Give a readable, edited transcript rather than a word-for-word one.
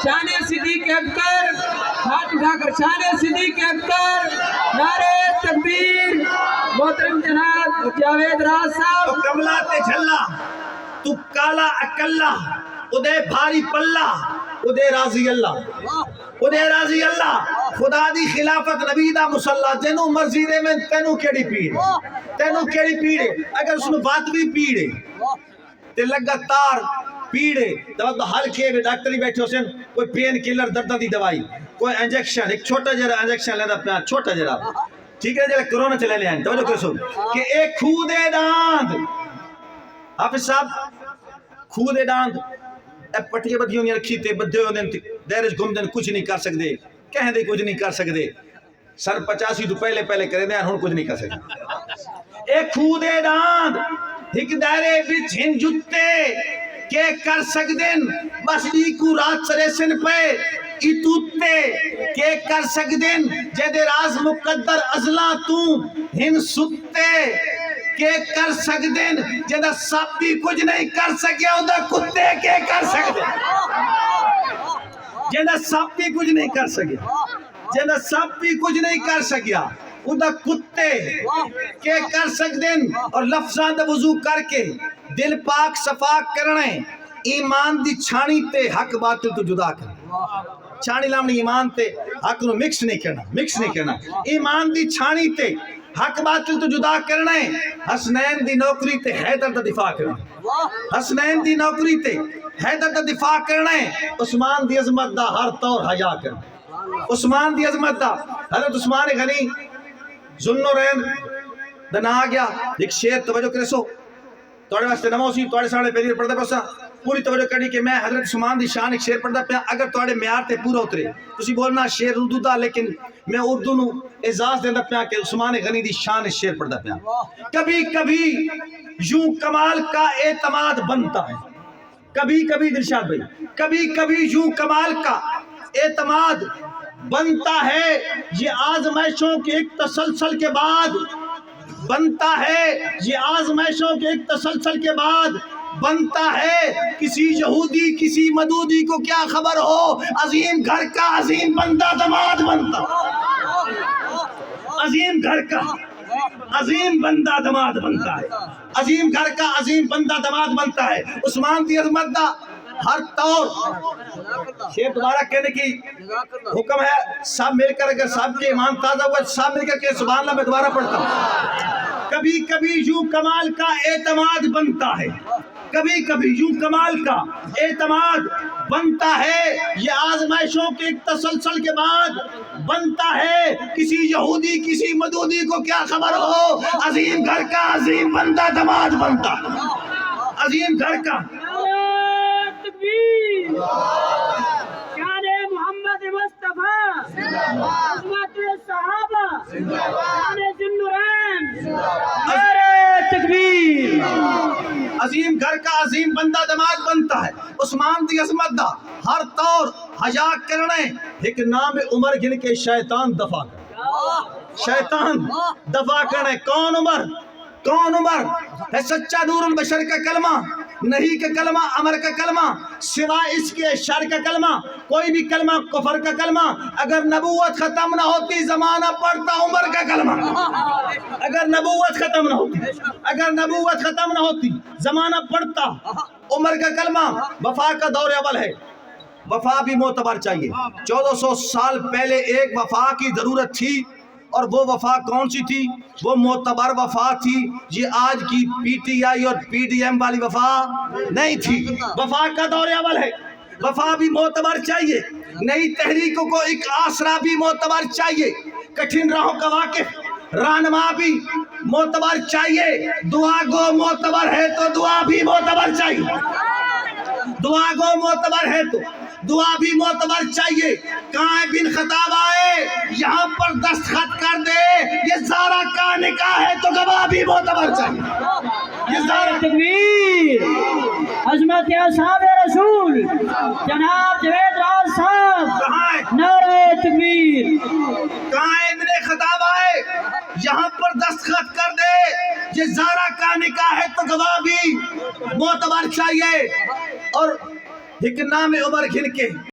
शान सिद्दीक अकबर, हाथ उठाकर शान सिद्दीक अकबर, नारे तकबीर। मोहतरम जनाब जावेद राज साहब। तो कमला ते झल्ला तू काला अकल्ला उदय भारी पल्ला उदय राजी अल्लाह उदय राजी अल्लाह खुदा दी खिलाफत नबी दा मुसल्ला तेनू मर्जी दे में तेनू केड़ी पीड़ अगर उसनु बात भी पीड़ ते लगातार पीड़े तो हल्के में डॉक्टर ही बैठे होसन कोई पेन किलर दर्द दी दवाई कोई इंजेक्शन एक छोटा जरा इंजेक्शन लेना अपना छोटा जरा ठीक है जरा कोरोना चले ले आए तो सुन कि एक खूदे दांत हाफिज साहब खूदे दांत ए पट्टियां बदियों ने रखी ते बदे होने देरज घूमदन कुछ नहीं कर सकते कह दे कुछ नहीं कर सकते सर 85 तो पहले करे दे हुन कुछ नहीं कर सकते एक खूदे दांत एक दायरे विच हिन जुत्ते के कर सकदेन मसली को रात सरेसन पे इतुत्ते के कर सकदेन जेदे राज मुकद्दर अजला तू हिन सुत्ते के कर सकदेन जेदा सब भी कुछ नहीं कर सके उदा कुत्ते के कर सकदे जेदा सब भी कुछ नहीं कर सके जेदा सब भी कुछ नहीं कर सकिया उदा कुत्ते के कर सकदेन और लफ्जां दा वुजू करके दिल पाक सफाक करने ईमान दी छानी ते हक बातिल तो जुदा कर छानी लामनी ईमान ते हक नु मिक्स नहीं करना ईमान दी छानी ते हक बातिल तो जुदा करने हसनैन दी नौकरी ते हैदर दा दिफा करना हसनैन दी नौकरी ते हैदर दा दिफा करने उस्मान दी अजमत दा हर तौर हया करना उस्मान दी अजमत दा हजरत उस्मान गनी जुन्नूरैन दा ना आ गया एक शेर तवज्जो करेसो तोड़े वास्ते नमोसी तोड़े सामने पहली पढ़दा पसा पूरी तवज्जो करी कि मैं हजरत उस्मान दी शान एक शेर पढ़दा पिया अगर तोड़े म्यार ते पूरा उतरे तुसी बोलना शेर उर्दू दा लेकिन मैं उर्दू नु एजाज देंदा पिया कि उस्मान गनी दी शान एक शेर पढ़दा पिया कभी कभी यूं कमाल का एतमाद बनता है कभी कभी दिलशाद भाई कभी कभी यूं कमाल का एतमाद बनता है ये आजमाइशों के एक तसलसल के बाद बनता है ये आजमाइशों के एक तसलसल के बाद बनता है किसी यहूदी किसी मदूदी को क्या खबर हो अजीम घर का अजीम बंदा दमाद बनता अजीम घर का अजीम बंदा दमाद बनता है अजीम घर का अजीम बंदा दमाद बनता है उस्मान दी अजमत दा हर तौर शेर दोबारा कहने की हुक्म है सब मिलकर अगर सब के ईमान ताजा हुआ सब मिलकर के सुभान अल्लाह मैं दोबारा पढ़ता हूँ कभी कभी यूं कमाल का एतमाद बनता है कभी कभी यूं कमाल का एतमाद बनता है ये आजमाइशों के एक तसलसल के बाद बनता है किसी यहूदी किसी मदूदी को क्या खबर हो अजीम घर का अजीम बंदा दमाद बनता अजीम घर का शान मोहम्मद मुस्तफा उस्वतुल सहाबा शान जुन्नूरैन नारे तकबीर अजीम घर का अजीम बंदा दमाद बनता है उस्मान दी अजमत दा हर तौर हया करने एक नाम उमर गिन के शैतान दफा करने कौन उमर है सच्चा नूरुल बशर का कलमा नहीं का कलमा अमर का कलमा सिवाय इसके शर का कलमा कोई भी कलमा कुफर का कलमा अगर नबूवत खत्म ना होती जमाना पड़ता उमर का कलमा अगर नबूवत खत्म ना होती जमाना पड़ता उमर का कलमा वफा का दौर अवल है वफा भी मोतबर चाहिए 1400 साल पहले एक वफा की जरूरत थी और वो वफा कौन सी थी वो मोतबर वफा थी ये आज की पीटीआई और पीडीएम वाली वफा नहीं थी वफा का दौर अवल है वफा भी मोतबर चाहिए नई तहरीकों को एक आसरा भी मोतबर चाहिए कठिन राहों का वाकिफ रहनुमा भी मोतबर चाहिए दुआ गो मोतबर है तो दुआ भी मोतबर चाहिए दुआ गो मोतबर है तो दुआ भी मोतबर चाहिए कहाँ बिन खताब आए यहाँ पर दस्तखत कर दे ये ज़ारा का निकाह है तो गवाह भी मोतबर चाहिए ये ज़ारा तकबीर अज़मत असहाब रसूल जनाब जावेद राज साहब कहाँ है नारे तकबीर कहाँ बिन खताब आए यहाँ पर दस्तखत कर दे ये ज़ारा का निकाह है तो गवाह भी मोतबर चाहिए और एक नाम उमर घिन के